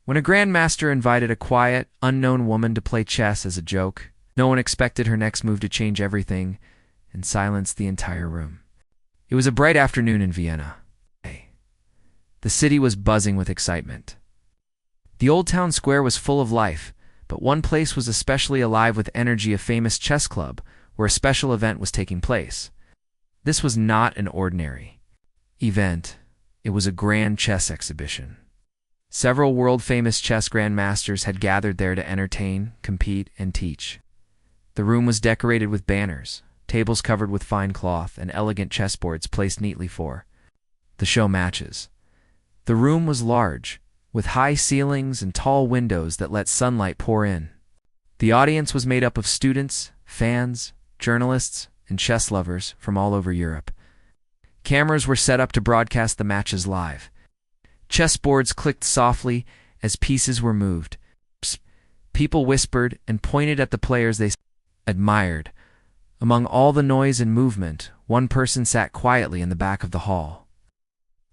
When a Grandmaster invited a quiet, unknown woman to play chess as a joke, no one expected her next move to change everything and silence the entire room. It was a bright afternoon in Vienna. The city was buzzing with excitement. The old town square was full of life, but one place was especially alive with energy: a famous chess club where a special event was taking place. This was not an ordinary event. It was a grand chess exhibition. Several world-famous chess grandmasters had gathered there to entertain, compete, and teach. The room was decorated with banners, tables covered with fine cloth, and elegant chessboards placed neatly for the show matches. The room was large, with high ceilings and tall windows that let sunlight pour in. The audience was made up of students, fans, journalists, and chess lovers from all over Europe. Cameras were set up to broadcast the matches live. Chessboards clicked softly as pieces were moved. People whispered and pointed at the players they admired. Among all the noise and movement, one person sat quietly in the back of the hall.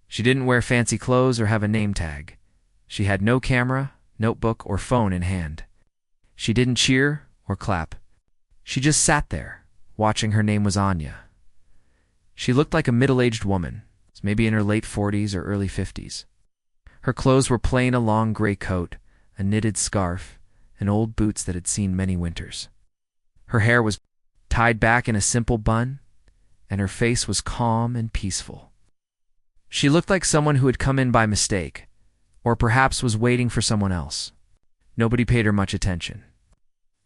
She didn't wear fancy clothes or have a name tag. She had no camera, notebook, or phone in hand. She didn't cheer or clap. She just sat there, watching. Her name was Anya. She looked like a middle-aged woman, maybe in her late 40s or early 50s. Her clothes were plain: a long gray coat, a knitted scarf, and old boots that had seen many winters. Her hair was tied back in a simple bun, and her face was calm and peaceful. She looked like someone who had come in by mistake, or perhaps was waiting for someone else. Nobody paid her much attention.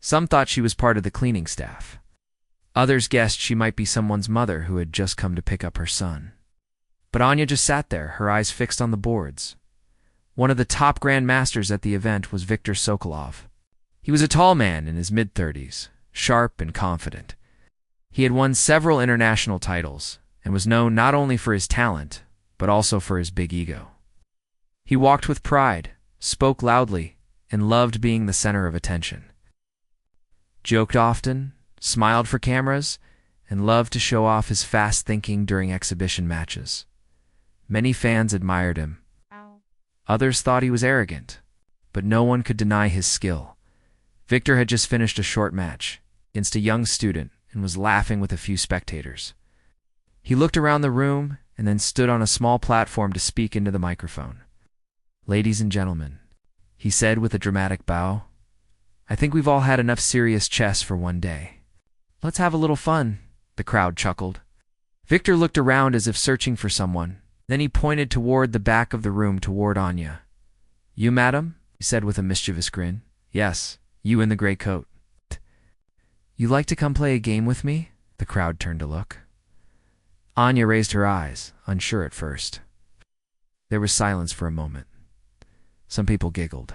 Some thought she was part of the cleaning staff. Others guessed she might be someone's mother who had just come to pick up her son. But Anya just sat there, her eyes fixed on the boards. One of the top grandmasters at the event was Viktor Sokolov. He was a tall man in his mid-30s, sharp and confident. He had won several international titles and was known not only for his talent, but also for his big ego. He walked with pride, spoke loudly, and loved being the center of attention. Joked often, smiled for cameras, and loved to show off his fast thinking during exhibition matches. Many fans admired him. Others thought he was arrogant, but no one could deny his skill. Victor had just finished a short match against a young student and was laughing with a few spectators. He looked around the room and then stood on a small platform to speak into the microphone. "Ladies and gentlemen," he said with a dramatic bow, "I think we've all had enough serious chess for one day. Let's have a little fun." The crowd chuckled. Victor looked around as if searching for someone. Then he pointed toward the back of the room, toward Anya. "You, madam?" he said with a mischievous grin. "Yes, you in the gray coat." "You like to come play a game with me?" The crowd turned to look. Anya raised her eyes, unsure at first. There was silence for a moment. Some people giggled.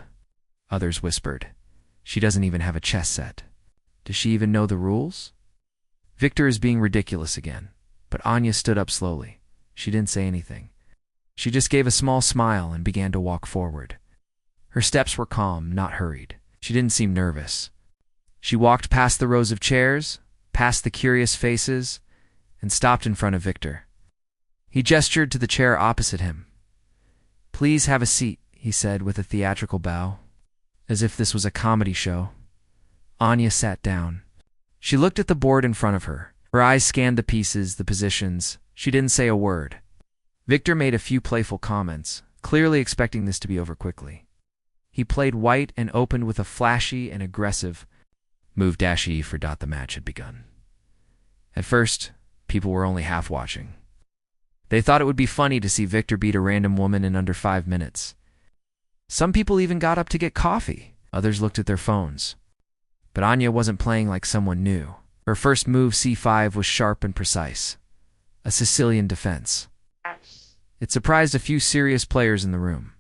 Others whispered, "She doesn't even have a chess set. Does she even know the rules?" Victor is being ridiculous again, but Anya stood up slowly. She didn't say anything. She just gave a small smile and began to walk forward. Her steps were calm, not hurried. She didn't seem nervous. She walked past the rows of chairs, past the curious faces, and stopped in front of Victor. He gestured to the chair opposite him. "Please have a seat," he said with a theatrical bow, as if this was a comedy show. Anya sat down. She looked at the board in front of her. Her eyes scanned the pieces, the positions. She didn't say a word. Victor made a few playful comments, clearly expecting this to be over quickly. He played white and opened with a flashy and aggressive move -E for the match had begun. At first, people were only half watching. They thought it would be funny to see Victor beat a random woman in under 5 minutes. Some people even got up to get coffee. Others looked at their phones. But Anya wasn't playing like someone new. Her first move, C5, was sharp and precise. A Sicilian defense. It surprised a few serious players in the room.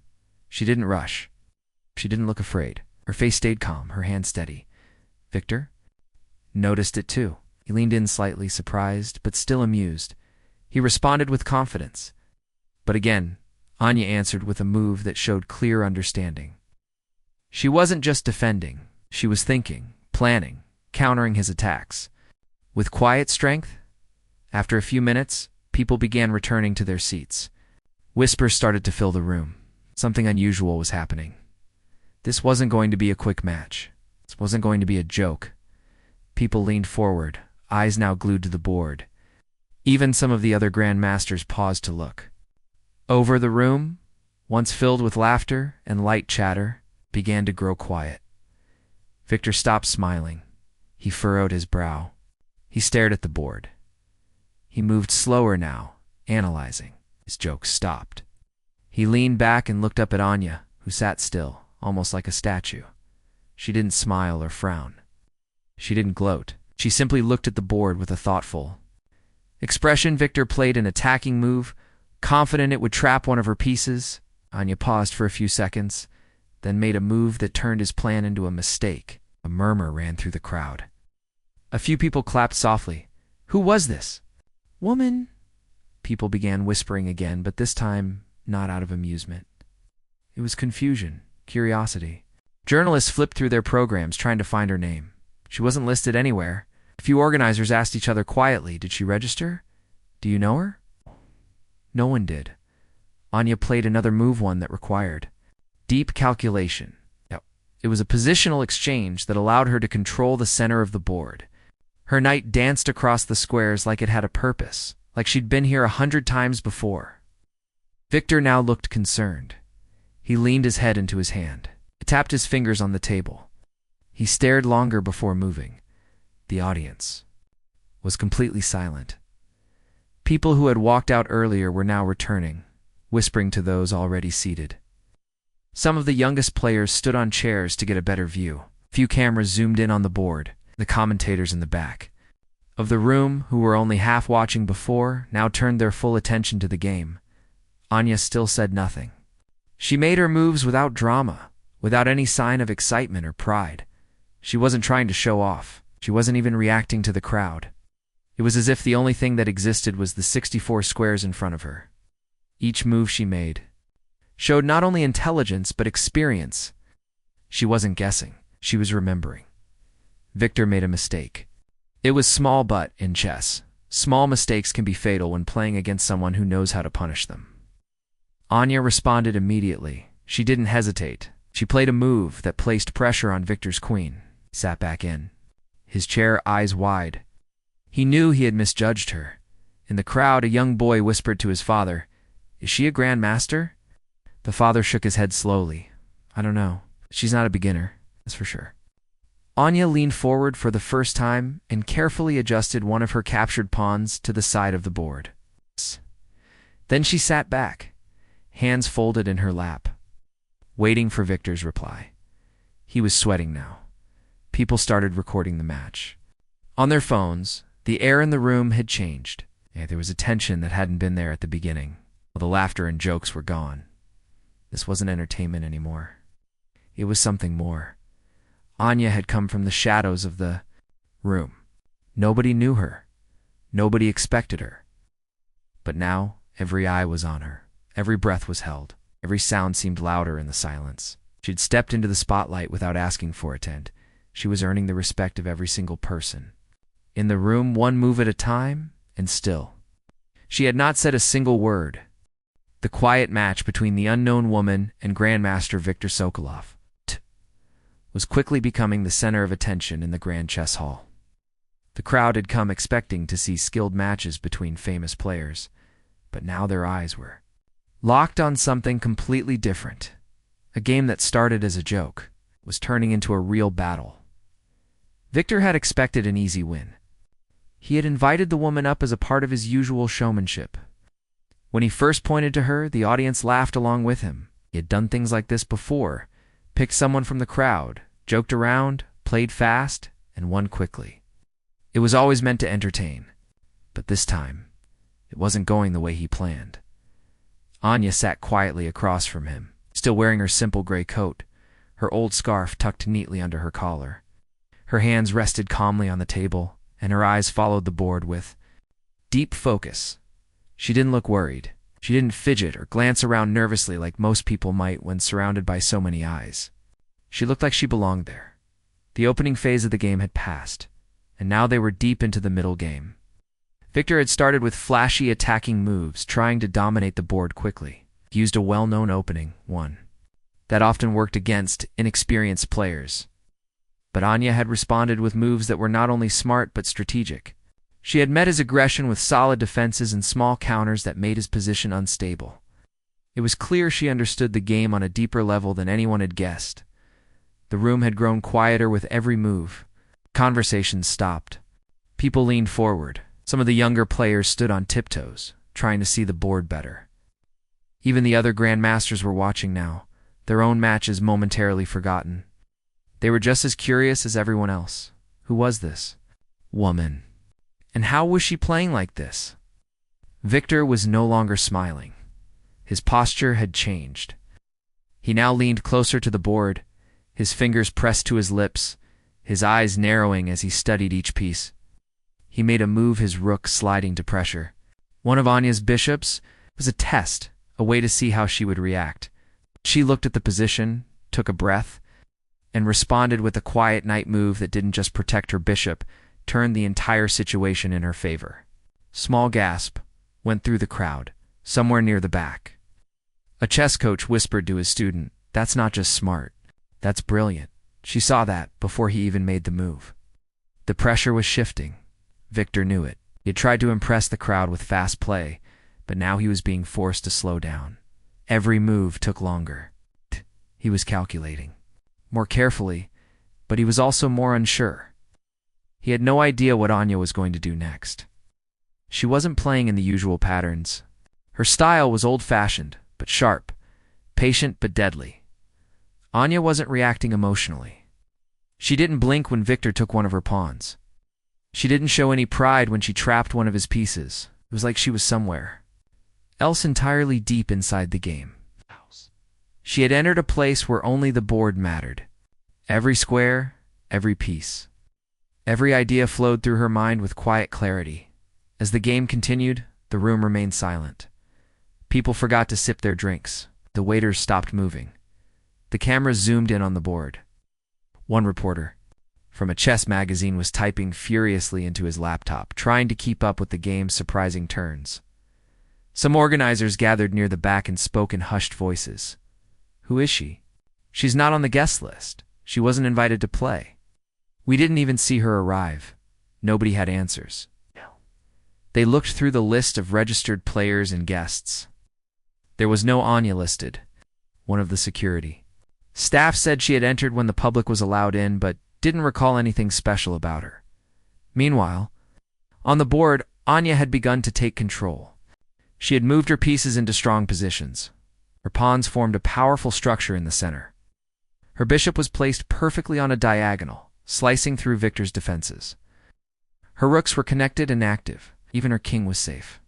She didn't rush. She didn't look afraid. Her face stayed calm, her hand steady. Victor noticed it too. He leaned in slightly, surprised, but still amused. He responded with confidence. But again, Anya answered with a move that showed clear understanding. She wasn't just defending. She was thinking, planning, countering his attacks. With quiet strength, after a few minutes, people began returning to their seats. Whispers started to fill the room. Something unusual was happening. This wasn't going to be a quick match. This wasn't going to be a joke. People leaned forward, eyes now glued to the board. Even some of the other Grandmasters paused to look. Over the room, once filled with laughter and light chatter, began to grow quiet. Victor stopped smiling. He furrowed his brow. He stared at the board. He moved slower now, analyzing. His jokes stopped. He leaned back and looked up at Anya, who sat still, almost like a statue. She didn't smile or frown. She didn't gloat. She simply looked at the board with a thoughtful expression. Victor played an attacking move, confident it would trap one of her pieces. Anya paused for a few seconds, then made a move that turned his plan into a mistake. A murmur ran through the crowd. A few people clapped softly. Who was this? Woman? People began whispering again, but this time not out of amusement. It was confusion, curiosity. Journalists flipped through their programs trying to find her name. She wasn't listed anywhere. A few organizers asked each other quietly, did she register? Do you know her? No one did. Anya played another move, one that required deep calculation. It was a positional exchange that allowed her to control the center of the board. Her knight danced across the squares like it had a purpose, like she'd been here 100 times before. Victor now looked concerned. He leaned his head into his hand. He tapped his fingers on the table. He stared longer before moving. The audience was completely silent. People who had walked out earlier were now returning, whispering to those already seated. Some of the youngest players stood on chairs to get a better view. A few cameras zoomed in on the board, the commentators in the back of the room, who were only half watching before, now turned their full attention to the game. Anya still said nothing. She made her moves without drama, without any sign of excitement or pride. She wasn't trying to show off. She wasn't even reacting to the crowd. It was as if the only thing that existed was the 64 squares in front of her. Each move she made showed not only intelligence but experience. She wasn't guessing. She was remembering. Victor made a mistake. It was small, but in chess, small mistakes can be fatal when playing against someone who knows how to punish them. Anya responded immediately. She didn't hesitate. She played a move that placed pressure on Victor's queen. He sat back in, his chair eyes wide. He knew he had misjudged her. In the crowd, a young boy whispered to his father, "Is she a Grandmaster?" The father shook his head slowly. "I don't know. She's not a beginner, that's for sure." Anya leaned forward for the first time and carefully adjusted one of her captured pawns to the side of the board. Then she sat back, hands folded in her lap, waiting for Victor's reply. He was sweating now. People started recording the match. On their phones, the air in the room had changed. There was a tension that hadn't been there at the beginning. The laughter and jokes were gone. This wasn't entertainment anymore. It was something more. Anya had come from the shadows of the room. Nobody knew her. Nobody expected her. But now, every eye was on her. Every breath was held. Every sound seemed louder in the silence. She'd stepped into the spotlight without asking for it, and she was earning the respect of every single person. In the room, one move at a time, and still. She had not said a single word. The quiet match between the unknown woman and Grandmaster Victor Sokolov was quickly becoming the center of attention in the Grand Chess Hall. The crowd had come expecting to see skilled matches between famous players, but now their eyes were locked on something completely different. A game that started as a joke was turning into a real battle. Victor had expected an easy win. He had invited the woman up as a part of his usual showmanship. When he first pointed to her, the audience laughed along with him. He had done things like this before, picked someone from the crowd, joked around, played fast, and won quickly. It was always meant to entertain, but this time, it wasn't going the way he planned. Anya sat quietly across from him, still wearing her simple gray coat, her old scarf tucked neatly under her collar. Her hands rested calmly on the table, and her eyes followed the board with deep focus. She didn't look worried. She didn't fidget or glance around nervously like most people might when surrounded by so many eyes. She looked like she belonged there. The opening phase of the game had passed, and now they were deep into the middle game. Victor had started with flashy attacking moves, trying to dominate the board quickly. He used a well-known opening, one. that often worked against inexperienced players. But Anya had responded with moves that were not only smart but strategic. She had met his aggression with solid defenses and small counters that made his position unstable. It was clear she understood the game on a deeper level than anyone had guessed. The room had grown quieter with every move. Conversations stopped. People leaned forward. Some of the younger players stood on tiptoes, trying to see the board better. Even the other Grandmasters were watching now, their own matches momentarily forgotten. They were just as curious as everyone else. Who was this woman? And how was she playing like this? Victor was no longer smiling. His posture had changed. He now leaned closer to the board, his fingers pressed to his lips, his eyes narrowing as he studied each piece. He made a move, his rook sliding to pressure. One of Anya's bishops was a test, a way to see how she would react. She looked at the position, took a breath, and responded with a quiet knight move that didn't just protect her bishop, turned the entire situation in her favor. Small gasp went through the crowd, somewhere near the back. A chess coach whispered to his student, "That's not just smart, that's brilliant." She saw that before he even made the move. The pressure was shifting. Victor knew it. He had tried to impress the crowd with fast play, but now he was being forced to slow down. Every move took longer. He was calculating. More carefully, but he was also more unsure. He had no idea what Anya was going to do next. She wasn't playing in the usual patterns. Her style was old-fashioned, but sharp, patient but deadly. Anya wasn't reacting emotionally. She didn't blink when Victor took one of her pawns. She didn't show any pride when she trapped one of his pieces. It was like she was somewhere else entirely deep inside the game. She had entered a place where only the board mattered. Every square, every piece. Every idea flowed through her mind with quiet clarity. As the game continued, the room remained silent. People forgot to sip their drinks. The waiters stopped moving. The cameras zoomed in on the board. One reporter from a chess magazine was typing furiously into his laptop, trying to keep up with the game's surprising turns. Some organizers gathered near the back and spoke in hushed voices. "Who is she? She's not on the guest list. She wasn't invited to play. We didn't even see her arrive." Nobody had answers. They looked through the list of registered players and guests. There was no Anya listed. One of the security staff said she had entered when the public was allowed in, but didn't recall anything special about her. Meanwhile, on the board, Anya had begun to take control. She had moved her pieces into strong positions. Her pawns formed a powerful structure in the center. Her bishop was placed perfectly on a diagonal, slicing through Victor's defenses. Her rooks were connected and active. Even her king was safe.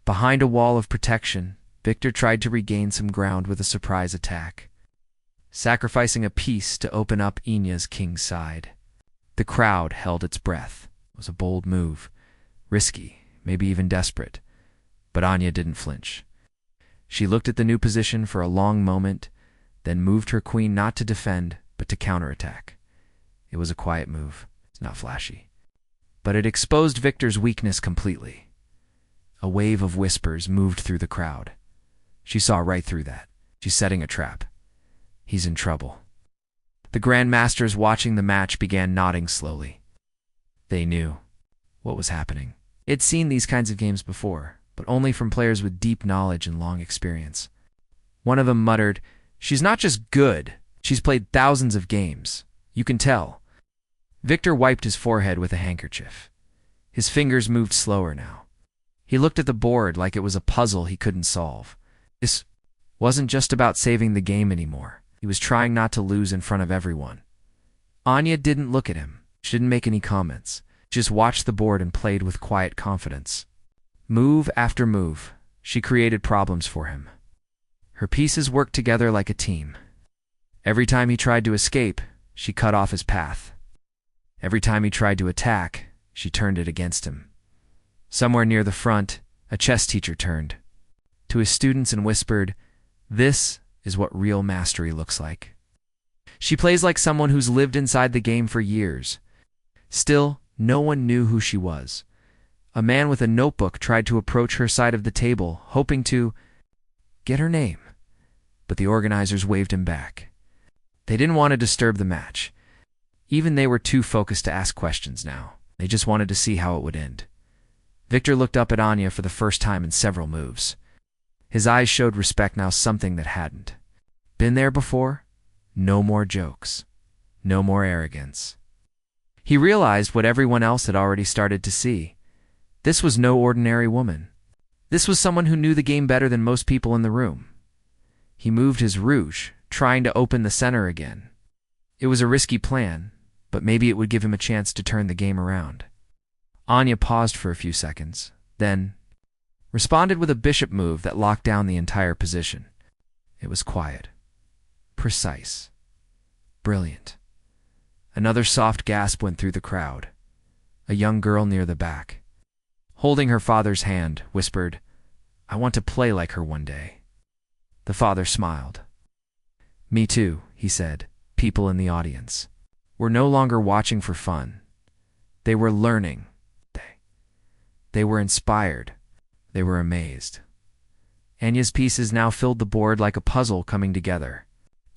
Behind a wall of protection, Victor tried to regain some ground with a surprise attack, sacrificing a piece to open up Anya's king's side. The crowd held its breath. It was a bold move, risky, maybe even desperate, but Anya didn't flinch. She looked at the new position for a long moment, then moved her queen not to defend, but to counterattack. It was a quiet move. It's not flashy, but it exposed Victor's weakness completely. A wave of whispers moved through the crowd. She saw right through that. She's setting a trap. He's in trouble. The Grandmasters watching the match began nodding slowly. They knew what was happening. They'd seen these kinds of games before, but only from players with deep knowledge and long experience. One of them muttered, "She's not just good, she's played thousands of games. You can tell." Victor wiped his forehead with a handkerchief. His fingers moved slower now. He looked at the board like it was a puzzle he couldn't solve. This wasn't just about saving the game anymore. He was trying not to lose in front of everyone. Anya didn't look at him. She didn't make any comments. She just watched the board and played with quiet confidence. Move after move, she created problems for him. Her pieces worked together like a team. Every time he tried to escape, she cut off his path. Every time he tried to attack, she turned it against him. Somewhere near the front, a chess teacher turned to his students and whispered, "This is what real mastery looks like." She plays like someone who's lived inside the game for years. Still, no one knew who she was. A man with a notebook tried to approach her side of the table, hoping to get her name. but the organizers waved him back. They didn't want to disturb the match. Even they were too focused to ask questions now. They just wanted to see how it would end. Victor looked up at Anya for the first time in several moves. His eyes showed respect now, something that hadn't. Been there before? No more jokes. No more arrogance. He realized what everyone else had already started to see. This was no ordinary woman. This was someone who knew the game better than most people in the room. He moved his rouge, trying to open the center again. It was a risky plan, but maybe it would give him a chance to turn the game around. Anya paused for a few seconds, then responded with a bishop move that locked down the entire position. It was quiet, precise, brilliant. Another soft gasp went through the crowd. A young girl near the back, holding her father's hand, whispered, "I want to play like her one day." The father smiled. "Me too," he said. People in the audience were no longer watching for fun. They were learning. They were inspired. They were amazed. Anya's pieces now filled the board like a puzzle coming together.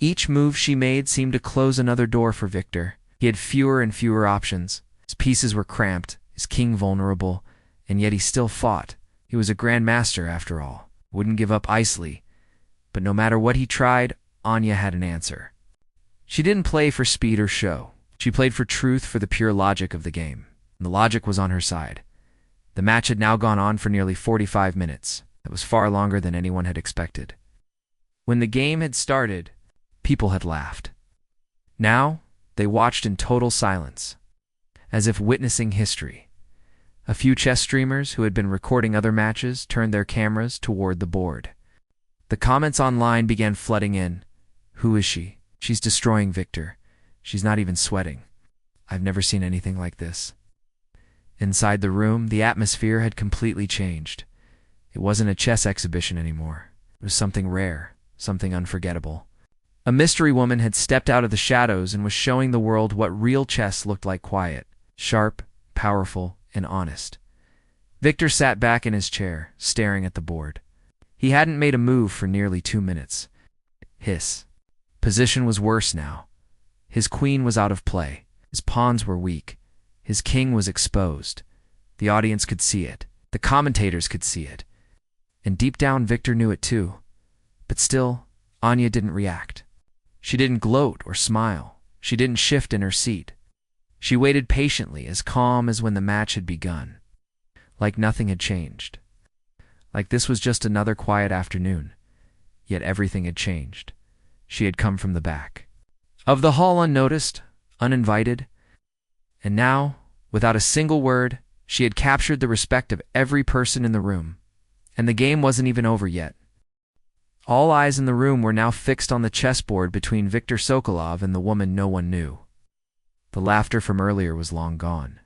Each move she made seemed to close another door for Victor. He had fewer and fewer options. His pieces were cramped, his king vulnerable, and yet he still fought. He was a Grandmaster after all. Wouldn't give up easily. But no matter what he tried, Anya had an answer. She didn't play for speed or show. She played for truth, for the pure logic of the game. And the logic was on her side. The match had now gone on for nearly 45 minutes. That was far longer than anyone had expected. When the game had started, people had laughed. Now, they watched in total silence, as if witnessing history. A few chess streamers who had been recording other matches turned their cameras toward the board. The comments online began flooding in. "Who is she? She's destroying Victor. She's not even sweating. I've never seen anything like this." Inside the room, the atmosphere had completely changed. It wasn't a chess exhibition anymore. It was something rare, something unforgettable. A mystery woman had stepped out of the shadows and was showing the world what real chess looked like: quiet, sharp, powerful, and honest. Victor sat back in his chair, staring at the board. He hadn't made a move for nearly 2 minutes. His position was worse now. His queen was out of play. His pawns were weak. His king was exposed. The audience could see it. The commentators could see it. And deep down, Victor knew it too. But still, Anya didn't react. She didn't gloat or smile. She didn't shift in her seat. She waited patiently, as calm as when the match had begun. Like nothing had changed. Like this was just another quiet afternoon. Yet everything had changed. She had come from the back of the hall unnoticed, uninvited. And now, without a single word, she had captured the respect of every person in the room. And the game wasn't even over yet. All eyes in the room were now fixed on the chessboard between Viktor Sokolov and the woman no one knew. The laughter from earlier was long gone.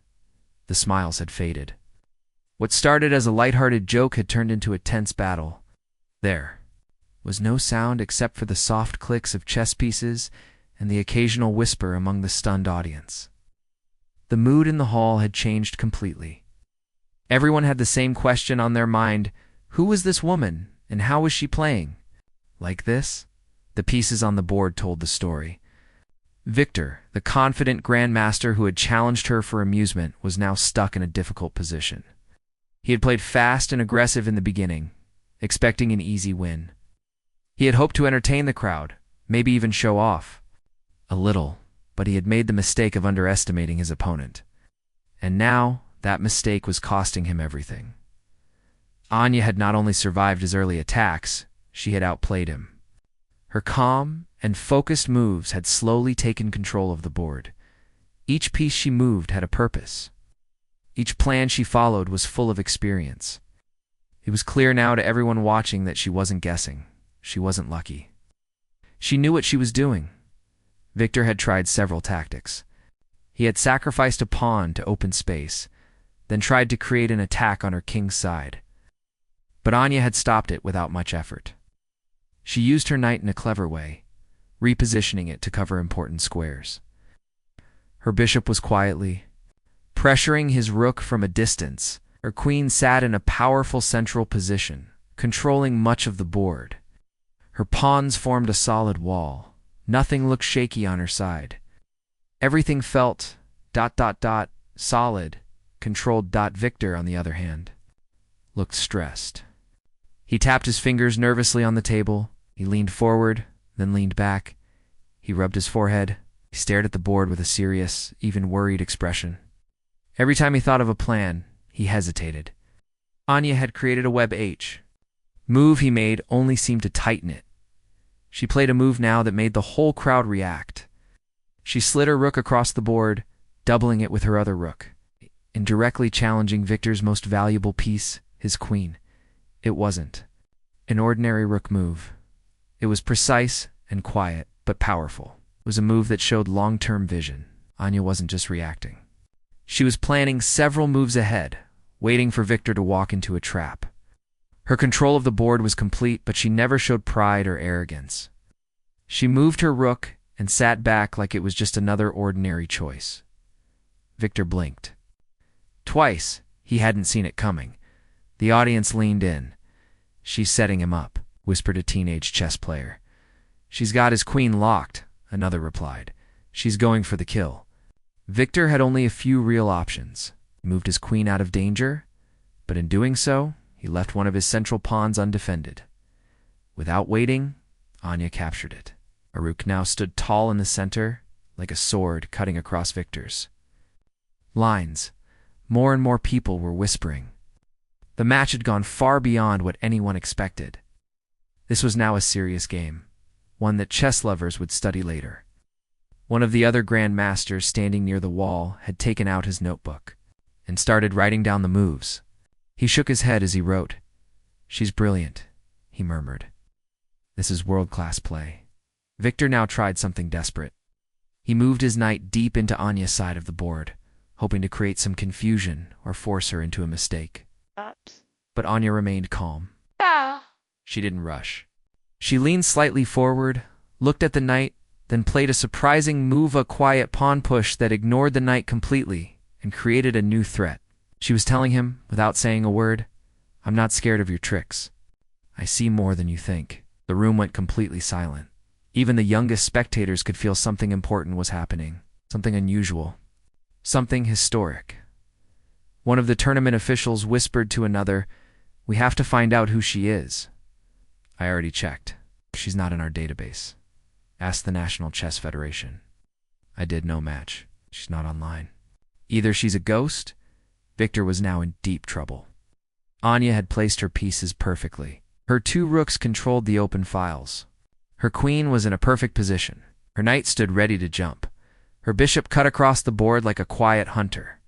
The smiles had faded. What started as a lighthearted joke had turned into a tense battle. There was no sound except for the soft clicks of chess pieces and the occasional whisper among the stunned audience. The mood in the hall had changed completely. Everyone had the same question on their mind: who was this woman, and how was she playing? Like this? The pieces on the board told the story. Victor, the confident Grandmaster who had challenged her for amusement, was now stuck in a difficult position. He had played fast and aggressive in the beginning, expecting an easy win. He had hoped to entertain the crowd, maybe even show off a little, but he had made the mistake of underestimating his opponent. And now, that mistake was costing him everything. Anya had not only survived his early attacks, she had outplayed him. Her calm and focused moves had slowly taken control of the board. Each piece she moved had a purpose. Each plan she followed was full of experience. It was clear now to everyone watching that she wasn't guessing. She wasn't lucky. She knew what she was doing. Victor had tried several tactics. He had sacrificed a pawn to open space, then tried to create an attack on her king's side. But Anya had stopped it without much effort. She used her knight in a clever way, repositioning it to cover important squares. Her bishop was quietly pressuring his rook from a distance. Her queen sat in a powerful central position, controlling much of the board. Her pawns formed a solid wall. Nothing looked shaky on her side. Everything felt ... solid, controlled. Victor, on the other hand, looked stressed. He tapped his fingers nervously on the table. He leaned forward, then leaned back. He rubbed his forehead. He stared at the board with a serious, even worried expression. Every time he thought of a plan, he hesitated. Anya had created a web H. Move he made only seemed to tighten it. She played a move now that made the whole crowd react. She slid her rook across the board, doubling it with her other rook, indirectly challenging Victor's most valuable piece, his queen. It wasn't an ordinary rook move. It was precise and quiet, but powerful. It was a move that showed long-term vision. Anya wasn't just reacting. She was planning several moves ahead, waiting for Victor to walk into a trap. Her control of the board was complete, but she never showed pride or arrogance. She moved her rook and sat back like it was just another ordinary choice. Victor blinked. Twice, he hadn't seen it coming. The audience leaned in. "She's setting him up," whispered a teenage chess player. "She's got his queen locked," another replied. "She's going for the kill." Victor had only a few real options. He moved his queen out of danger, but in doing so, he left one of his central pawns undefended. Without waiting, Anya captured it. A rook now stood tall in the center, like a sword cutting across Victor's lines. More and more people were whispering. The match had gone far beyond what anyone expected. This was now a serious game, one that chess lovers would study later. One of the other Grandmasters standing near the wall had taken out his notebook and started writing down the moves. He shook his head as he wrote. "She's brilliant," he murmured. "This is world-class play." Victor now tried something desperate. He moved his knight deep into Anya's side of the board, hoping to create some confusion or force her into a mistake. But Anya remained calm. She didn't rush. She leaned slightly forward, looked at the knight, then played a surprising move, a quiet pawn push that ignored the knight completely and created a new threat. She was telling him, without saying a word, "I'm not scared of your tricks. I see more than you think." The room went completely silent. Even the youngest spectators could feel something important was happening, something unusual, something historic. One of the tournament officials whispered to another, "We have to find out who she is." "I already checked. She's not in our database. Ask the National Chess Federation." "I did no match. She's not online." Either she's a ghost. Victor was now in deep trouble. Anya had placed her pieces perfectly. Her two rooks controlled the open files. Her queen was in a perfect position. Her knight stood ready to jump. Her bishop cut across the board like a quiet hunter.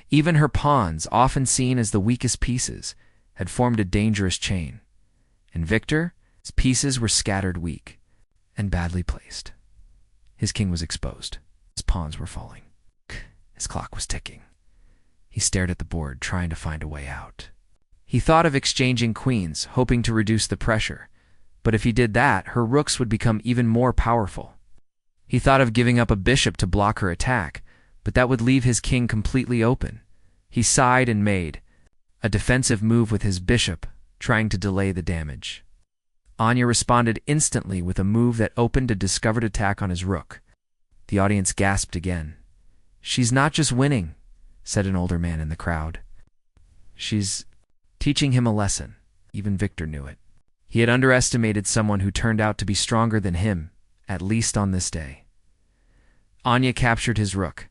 Even her pawns, often seen as the weakest pieces, had formed a dangerous chain. And Victor, his pieces were scattered weak and badly placed. His king was exposed. His pawns were falling. His clock was ticking. He stared at the board, trying to find a way out. He thought of exchanging queens, hoping to reduce the pressure. But if he did that, her rooks would become even more powerful. He thought of giving up a bishop to block her attack, but that would leave his king completely open. He sighed and made a defensive move with his bishop, trying to delay the damage. Anya responded instantly with a move that opened a discovered attack on his rook. The audience gasped again. "She's not just winning," said an older man in the crowd. "She's teaching him a lesson." Even Victor knew it. He had underestimated someone who turned out to be stronger than him, at least on this day. Anya captured his rook.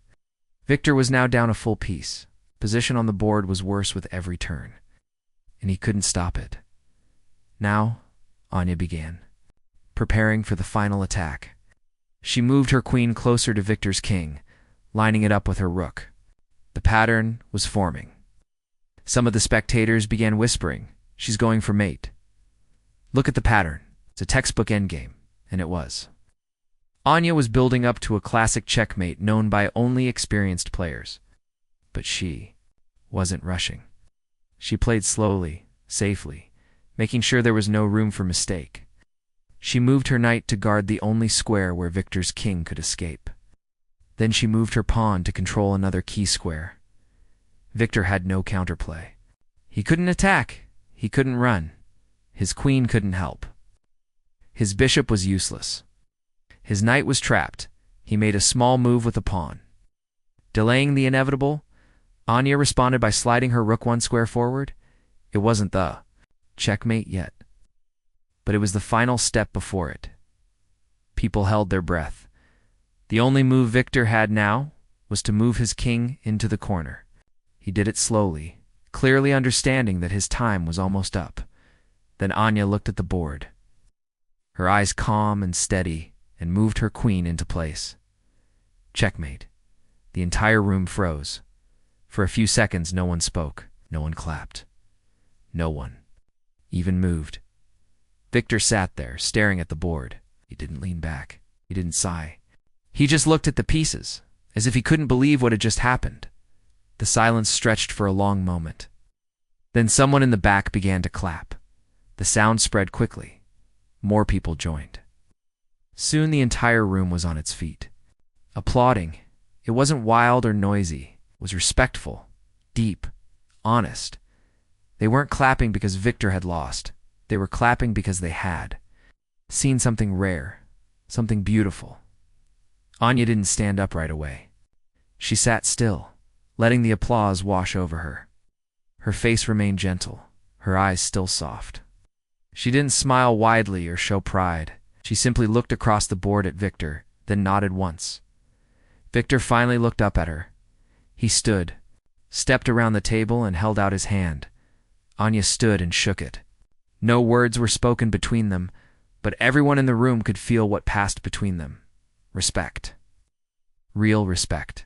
Victor was now down a full piece. Position on the board was worse with every turn, and he couldn't stop it. Now, Anya began, preparing for the final attack. She moved her queen closer to Victor's king, lining it up with her rook. The pattern was forming. Some of the spectators began whispering, "She's going for mate." "Look at the pattern. It's a textbook endgame," and it was. Anya was building up to a classic checkmate known by only experienced players. But she wasn't rushing. She played slowly, safely, making sure there was no room for mistake. She moved her knight to guard the only square where Victor's king could escape. Then she moved her pawn to control another key square. Victor had no counterplay. He couldn't attack. He couldn't run. His queen couldn't help. His bishop was useless. His knight was trapped. He made a small move with a pawn. Delaying the inevitable, Anya responded by sliding her rook 1 square forward. It wasn't the checkmate yet, but it was the final step before it. People held their breath. The only move Victor had now was to move his king into the corner. He did it slowly, clearly understanding that his time was almost up. Then Anya looked at the board, her eyes calm and steady, and moved her queen into place. Checkmate. The entire room froze. For a few seconds, no one spoke. No one clapped. No one even moved. Victor sat there, staring at the board. He didn't lean back. He didn't sigh. He just looked at the pieces, as if he couldn't believe what had just happened. The silence stretched for a long moment. Then someone in the back began to clap. The sound spread quickly. More people joined. Soon the entire room was on its feet, applauding. It wasn't wild or noisy. It was respectful, deep, honest. They weren't clapping because Victor had lost. They were clapping because they had seen something rare, something beautiful. Anya didn't stand up right away. She sat still, letting the applause wash over her. Her face remained gentle, her eyes still soft. She didn't smile widely or show pride. She simply looked across the board at Victor, then nodded once. Victor finally looked up at her. He stood, stepped around the table, and held out his hand. Anya stood and shook it. No words were spoken between them, but everyone in the room could feel what passed between them. Respect. Real respect.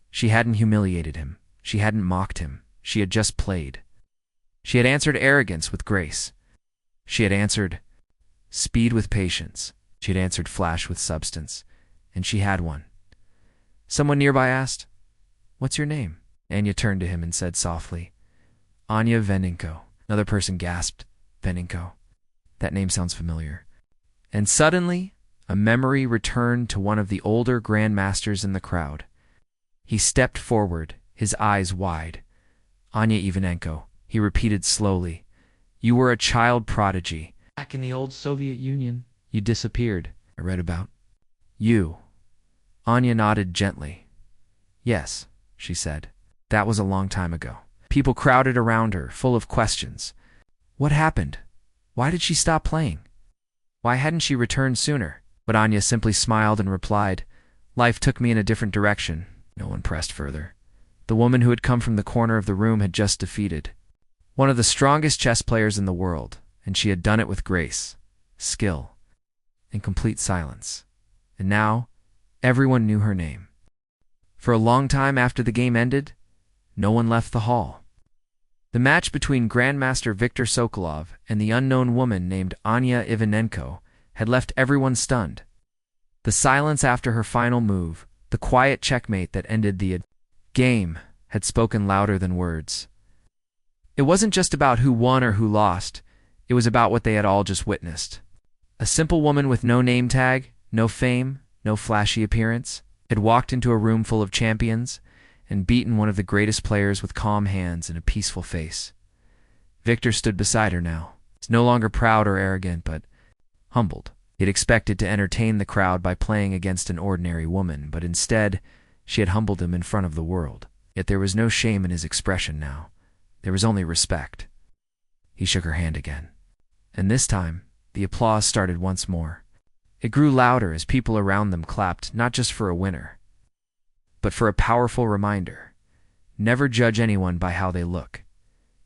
She hadn't humiliated him. She hadn't mocked him. She had just played. She had answered arrogance with grace. She had answered speed with patience. She had answered flash with substance. And she had one. Someone nearby asked, "What's your name?" Anya turned to him and said softly, "Anya Veninko." Another person gasped, "Veninko. That name sounds familiar." And suddenly, a memory returned to one of the older grandmasters in the crowd. He stepped forward, his eyes wide. "Anya Ivanenko," he repeated slowly. "You were a child prodigy. Back in the old Soviet Union, you disappeared. I read about you." Anya nodded gently. "Yes," she said. "That was a long time ago." People crowded around her, full of questions. What happened? Why did she stop playing? Why hadn't she returned sooner? But Anya simply smiled and replied, "Life took me in a different direction." No one pressed further. The woman who had come from the corner of the room had just defeated one of the strongest chess players in the world, and she had done it with grace, skill, and complete silence. And now, everyone knew her name. For a long time after the game ended, no one left the hall. The match between Grandmaster Viktor Sokolov and the unknown woman named Anya Ivanenko had left everyone stunned. The silence after her final move, the quiet checkmate that ended the game, had spoken louder than words. It wasn't just about who won or who lost. It was about what they had all just witnessed. A simple woman with no name tag, no fame, no flashy appearance, had walked into a room full of champions and beaten one of the greatest players with calm hands and a peaceful face. Victor stood beside her now. He's no longer proud or arrogant, but humbled. He had expected to entertain the crowd by playing against an ordinary woman, but instead, she had humbled him in front of the world. Yet there was no shame in his expression now. There was only respect. He shook her hand again. And this time, the applause started once more. It grew louder as people around them clapped, not just for a winner, but for a powerful reminder. Never judge anyone by how they look.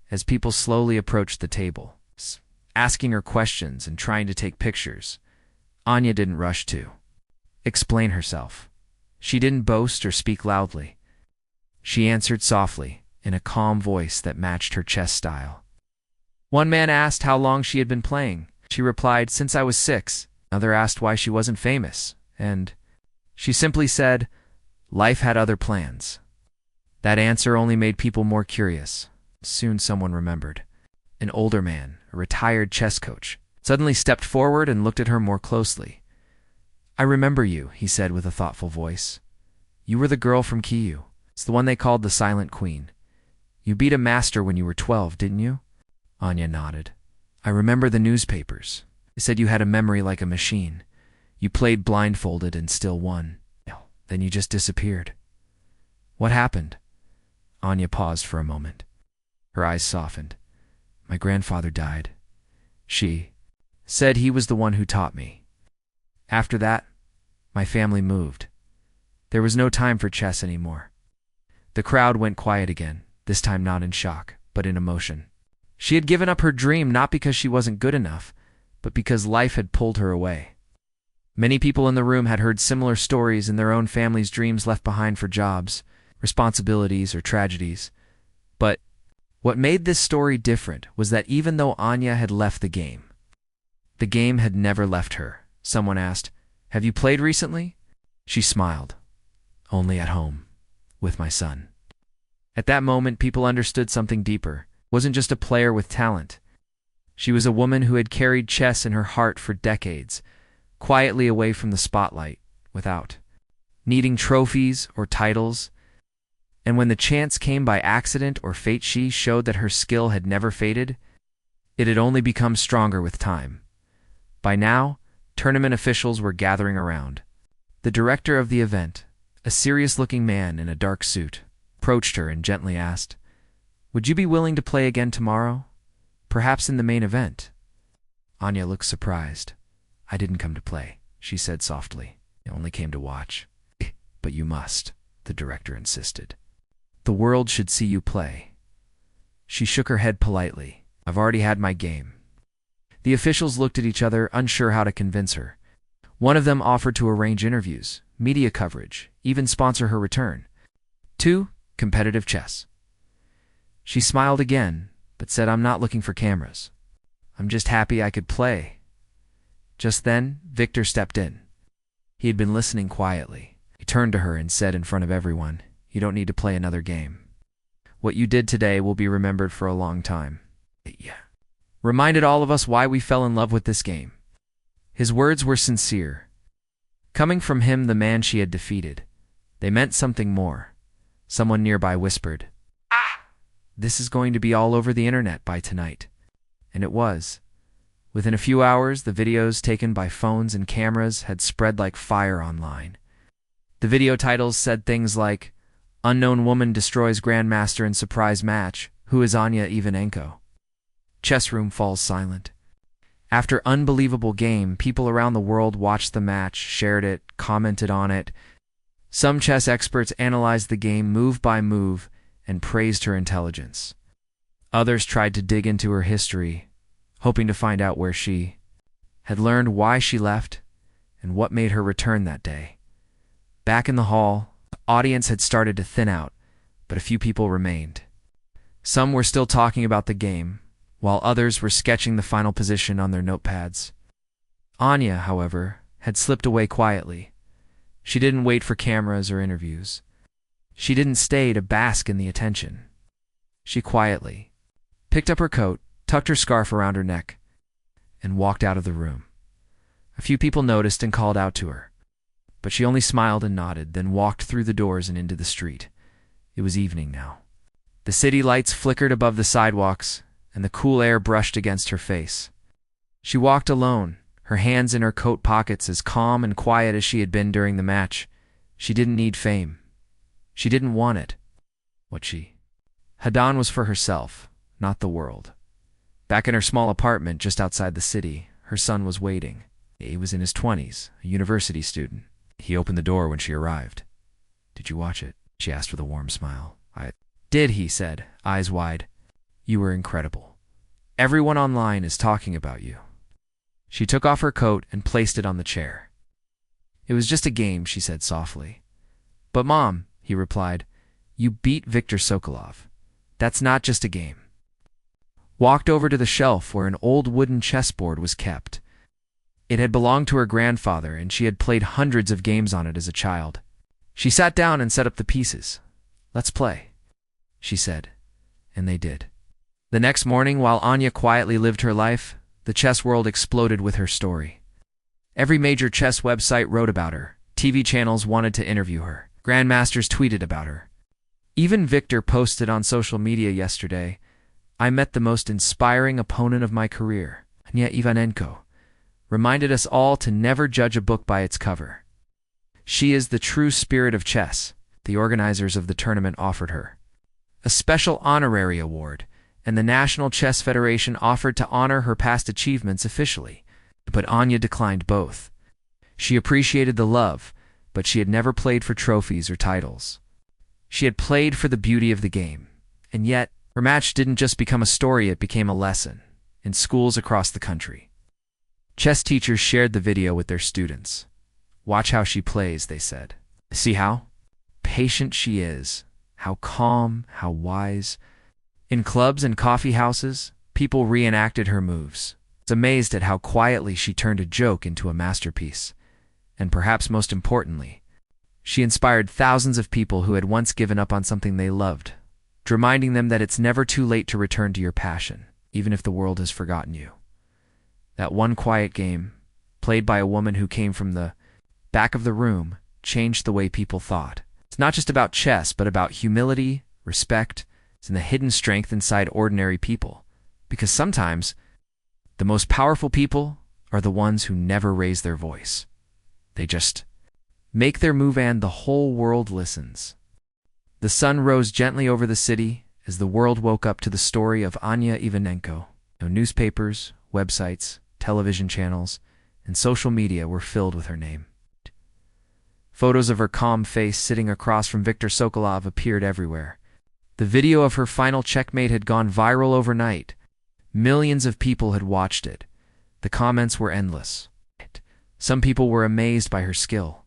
As people slowly approached the table, asking her questions and trying to take pictures, Anya didn't rush to explain herself. She didn't boast or speak loudly. She answered softly, in a calm voice that matched her chess style. One man asked how long she had been playing. She replied, "Since I was 6. Another asked why she wasn't famous, and she simply said, "Life had other plans." That answer only made people more curious. Soon someone remembered. An older man, a retired chess coach, suddenly stepped forward and looked at her more closely. "I remember you," he said with a thoughtful voice. "You were the girl from Kyiv. It's the one they called the Silent Queen. You beat a master when you were 12, didn't you?" Anya nodded. "I remember the newspapers. They said you had a memory like a machine. You played blindfolded and still won. Then you just disappeared. What happened? Anya paused for a moment. Her eyes softened. My grandfather died. She said he was the one who taught me. After that, my family moved. There was no time for chess anymore. The crowd went quiet again, this time not in shock, but in emotion. She had given up her dream not because she wasn't good enough, but because life had pulled her away. Many people in the room had heard similar stories in their own families' dreams left behind for jobs, responsibilities, or tragedies. But what made this story different was that even though Anya had left the game had never left her. Someone asked, "Have you played recently?" She smiled. Only at home, with my son. At that moment, people understood something deeper. It wasn't just a player with talent. She was a woman who had carried chess in her heart for decades, quietly away from the spotlight, without needing trophies or titles. And when the chance came by accident or fate, she showed that her skill had never faded. It had only become stronger with time. By now, tournament officials were gathering around. The director of the event, a serious-looking man in a dark suit, approached her and gently asked, "Would you be willing to play again tomorrow? Perhaps in the main event?" Anya looked surprised. "I didn't come to play," she said softly. "I only came to watch." "But you must," the director insisted. "The world should see you play." She shook her head politely. "I've already had my game." The officials looked at each other, unsure how to convince her. One of them offered to arrange interviews, media coverage, even sponsor her return. 2. Competitive chess. She smiled again, but said, "I'm not looking for cameras. I'm just happy I could play." Just then, Victor stepped in. He had been listening quietly. He turned to her and said in front of everyone, "You don't need to play another game. What you did today will be remembered for a long time." Yeah. Reminded all of us why we fell in love with this game. His words were sincere. Coming from him, the man she had defeated. They meant something more. Someone nearby whispered, "This is going to be all over the internet by tonight." And it was. Within a few hours, the videos taken by phones and cameras had spread like fire online. The video titles said things like, "Unknown woman destroys Grandmaster in surprise match. Who is Anya Ivanenko?" Chess room falls silent. After unbelievable game, people around the world watched the match, shared it, commented on it. Some chess experts analyzed the game move by move and praised her intelligence. Others tried to dig into her history, hoping to find out where she had learned, why she left, and what made her return that day. Back in the hall, the audience had started to thin out, but a few people remained. Some were still talking about the game, while others were sketching the final position on their notepads. Anya, however, had slipped away quietly. She didn't wait for cameras or interviews. She didn't stay to bask in the attention. She quietly picked up her coat, tucked her scarf around her neck, and walked out of the room. A few people noticed and called out to her, but she only smiled and nodded, then walked through the doors and into the street. It was evening now. The city lights flickered above the sidewalks, and the cool air brushed against her face. She walked alone, her hands in her coat pockets, as calm and quiet as she had been during the match. She didn't need fame. She didn't want it. What she had done was for herself, not the world. Back in her small apartment just outside the city, her son was waiting. He was in his 20s, a university student. He opened the door when she arrived. "Did you watch it?" she asked with a warm smile. "I did," he said, eyes wide. "You were incredible. Everyone online is talking about you." She took off her coat and placed it on the chair. "It was just a game," she said softly. "But Mom," he replied, "you beat Viktor Sokolov. That's not just a game." Walked over to the shelf where an old wooden chessboard was kept. It had belonged to her grandfather, and she had played hundreds of games on it as a child. She sat down and set up the pieces. "Let's play," she said, and they did. The next morning, while Anya quietly lived her life, the chess world exploded with her story. Every major chess website wrote about her. TV channels wanted to interview her. Grandmasters tweeted about her. Even Victor posted on social media yesterday, "I met the most inspiring opponent of my career, Anya Ivanenko. reminded us all to never judge a book by its cover. She is the true spirit of chess, the organizers of the tournament offered her. A special honorary award, and the National Chess Federation offered to honor her past achievements officially, but Anya declined both. She appreciated the love, but she had never played for trophies or titles. She had played for the beauty of the game, and yet her match didn't just become a story, it became a lesson in schools across the country. Chess teachers shared the video with their students. "Watch how she plays," they said. "See how patient she is, how calm, how wise." In clubs and coffee houses, people reenacted her moves, amazed at how quietly she turned a joke into a masterpiece. And perhaps most importantly, she inspired thousands of people who had once given up on something they loved, reminding them that it's never too late to return to your passion, even if the world has forgotten you. That one quiet game, played by a woman who came from the back of the room, changed the way people thought. It's not just about chess, but about humility, respect, and the hidden strength inside ordinary people. Because sometimes, the most powerful people are the ones who never raise their voice. They just make their move and the whole world listens. The sun rose gently over the city as the world woke up to the story of Anya Ivanenko. Newspapers, websites, television channels, and social media were filled with her name. Photos of her calm face sitting across from Viktor Sokolov appeared everywhere. The video of her final checkmate had gone viral overnight. Millions of people had watched it. The comments were endless. Some people were amazed by her skill.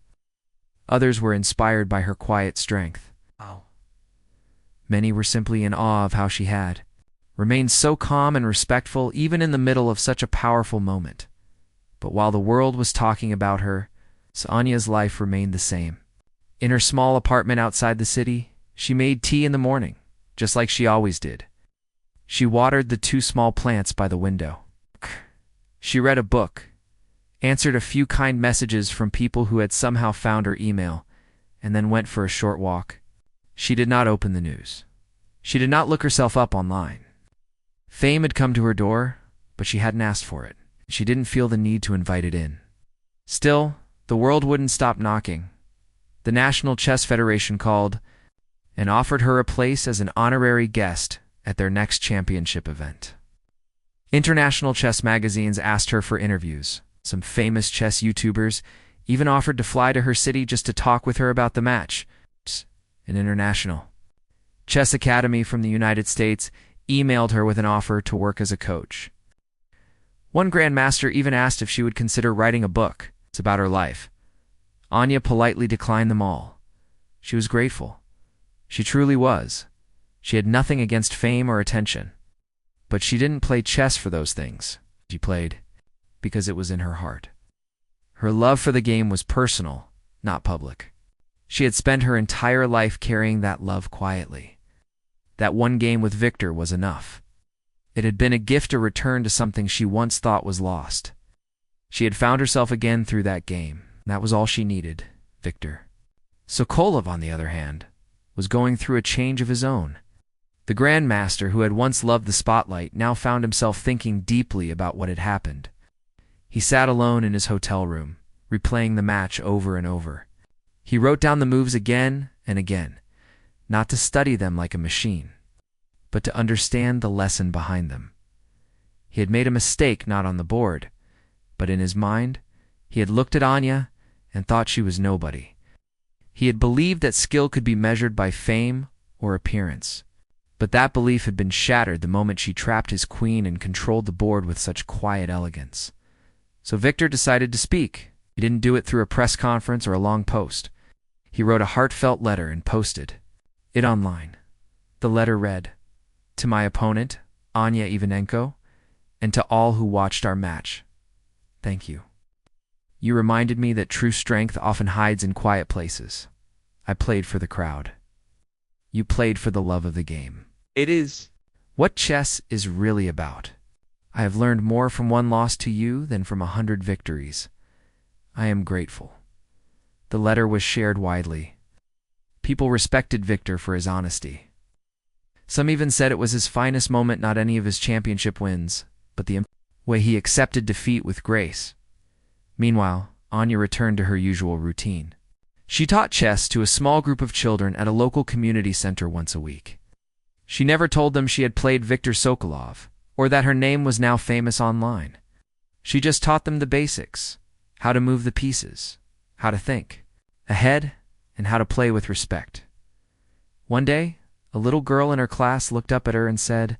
Others were inspired by her quiet strength. Many were simply in awe of how she had remained so calm and respectful even in the middle of such a powerful moment. But while the world was talking about her, Anya's life remained the same. In her small apartment outside the city, she made tea in the morning, just like she always did. She watered the 2 small plants by the window. She read a book, answered a few kind messages from people who had somehow found her email, and then went for a short walk. She did not open the news. She did not look herself up online. Fame had come to her door, but she hadn't asked for it. She didn't feel the need to invite it in. Still, the world wouldn't stop knocking. The National Chess Federation called and offered her a place as an honorary guest at their next championship event. International chess magazines asked her for interviews. Some famous chess YouTubers even offered to fly to her city just to talk with her about the match. An international chess academy from the United States emailed her with an offer to work as a coach. One Grandmaster even asked if she would consider writing a book. It's about her life. Anya politely declined them all. She was grateful. She truly was. She had nothing against fame or attention. But she didn't play chess for those things. She played because it was in her heart. Her love for the game was personal, not public. She had spent her entire life carrying that love quietly. That one game with Victor was enough. It had been a gift to return to something she once thought was lost. She had found herself again through that game. That was all she needed, Victor. Sokolov, on the other hand, was going through a change of his own. The Grandmaster, who had once loved the spotlight, now found himself thinking deeply about what had happened. He sat alone in his hotel room, replaying the match over and over. He wrote down the moves again and again, not to study them like a machine, but to understand the lesson behind them. He had made a mistake not on the board, but in his mind, he had looked at Anya and thought she was nobody. He had believed that skill could be measured by fame or appearance, but that belief had been shattered the moment she trapped his queen and controlled the board with such quiet elegance. So Victor decided to speak. He didn't do it through a press conference or a long post. He wrote a heartfelt letter and posted it online. The letter read, "To my opponent, Anya Ivanenko, and to all who watched our match, thank you. You reminded me that true strength often hides in quiet places. I played for the crowd. You played for the love of the game. It is what chess is really about. I have learned more from one loss to you than from 100 victories. I am grateful." The letter was shared widely. People respected Victor for his honesty. Some even said it was his finest moment, not any of his championship wins, but the way he accepted defeat with grace. Meanwhile, Anya returned to her usual routine. She taught chess to a small group of children at a local community center once a week. She never told them she had played Viktor Sokolov, or that her name was now famous online. She just taught them the basics: how to move the pieces, how to think ahead, and how to play with respect. One day, a little girl in her class looked up at her and said,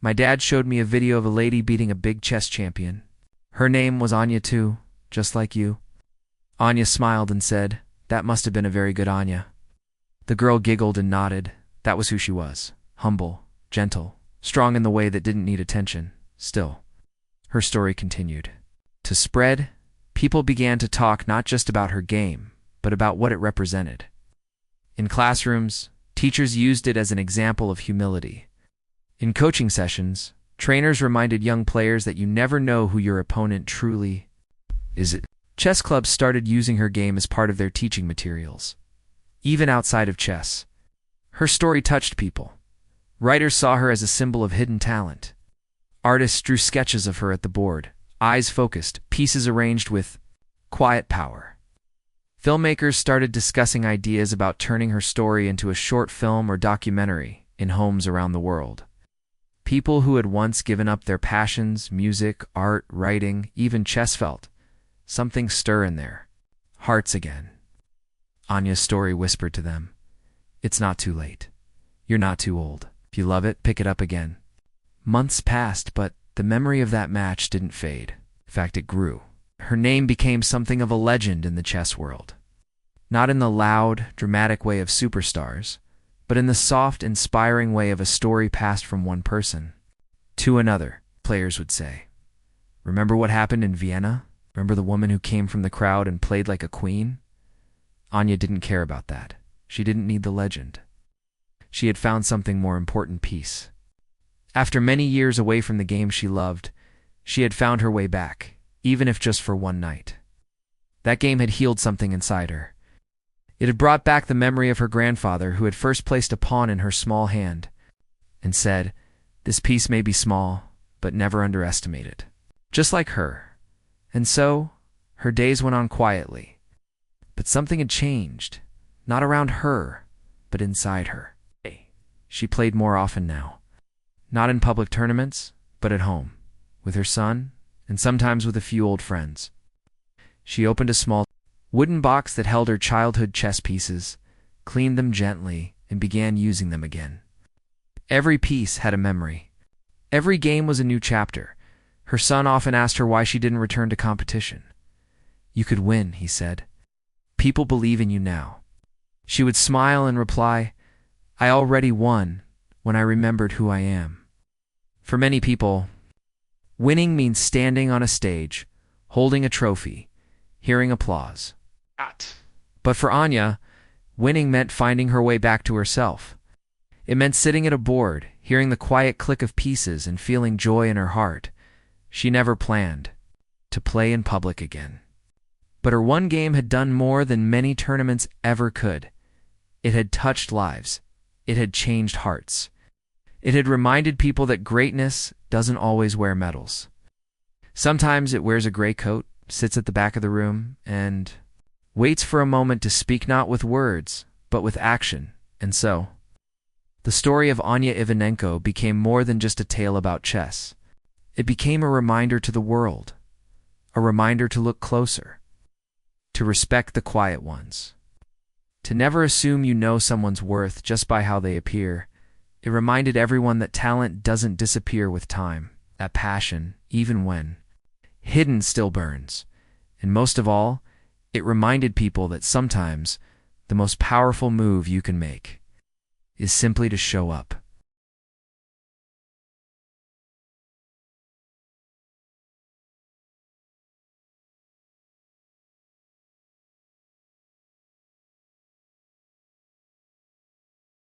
"My dad showed me a video of a lady beating a big chess champion. Her name was Anya too, just like you." Anya smiled and said, "That must have been a very good Anya." The girl giggled and nodded. That was who she was: humble, gentle, strong in the way that didn't need attention. Still, her story continued to spread. People began to talk not just about her game, but about what it represented. In classrooms, teachers used it as an example of humility. In coaching sessions, trainers reminded young players that you never know who your opponent truly is. Chess clubs started using her game as part of their teaching materials. Even outside of chess, her story touched people. Writers saw her as a symbol of hidden talent. Artists drew sketches of her at the board, eyes focused, pieces arranged with quiet power. Filmmakers started discussing ideas about turning her story into a short film or documentary in homes around the world. People who had once given up their passions, music, art, writing, even chess, felt something stir in their hearts again. Anya's story whispered to them, "It's not too late. You're not too old. If you love it, pick it up again." Months passed, but the memory of that match didn't fade. In fact, it grew. Her name became something of a legend in the chess world. Not in the loud, dramatic way of superstars, but in the soft, inspiring way of a story passed from one person to another. Players would say, "Remember what happened in Vienna? Remember the woman who came from the crowd and played like a queen?" Anya didn't care about that. She didn't need the legend. She had found something more important: peace. After many years away from the game she loved, she had found her way back, even if just for one night. That game had healed something inside her. It had brought back the memory of her grandfather, who had first placed a pawn in her small hand and said, "This piece may be small, but never underestimate it." Just like her. And so, her days went on quietly. But something had changed, not around her, but inside her. She played more often now. Not in public tournaments, but at home, with her son, and sometimes with a few old friends. She opened a small wooden box that held her childhood chess pieces, cleaned them gently, and began using them again. Every piece had a memory. Every game was a new chapter. Her son often asked her why she didn't return to competition. "You could win," he said. "People believe in you now." She would smile and reply, "I already won when I remembered who I am." For many people, winning means standing on a stage, holding a trophy, hearing applause. But for Anya, winning meant finding her way back to herself. It meant sitting at a board, hearing the quiet click of pieces and feeling joy in her heart. She never planned to play in public again. But her one game had done more than many tournaments ever could. It had touched lives. It had changed hearts. It had reminded people that greatness doesn't always wear medals. Sometimes it wears a gray coat, sits at the back of the room, and waits for a moment to speak, not with words, but with action. And so, the story of Anya Ivanenko became more than just a tale about chess. It became a reminder to the world, a reminder to look closer, to respect the quiet ones, to never assume you know someone's worth just by how they appear. It reminded everyone that talent doesn't disappear with time, that passion, even when hidden, still burns. And most of all, it reminded people that sometimes the most powerful move you can make is simply to show up.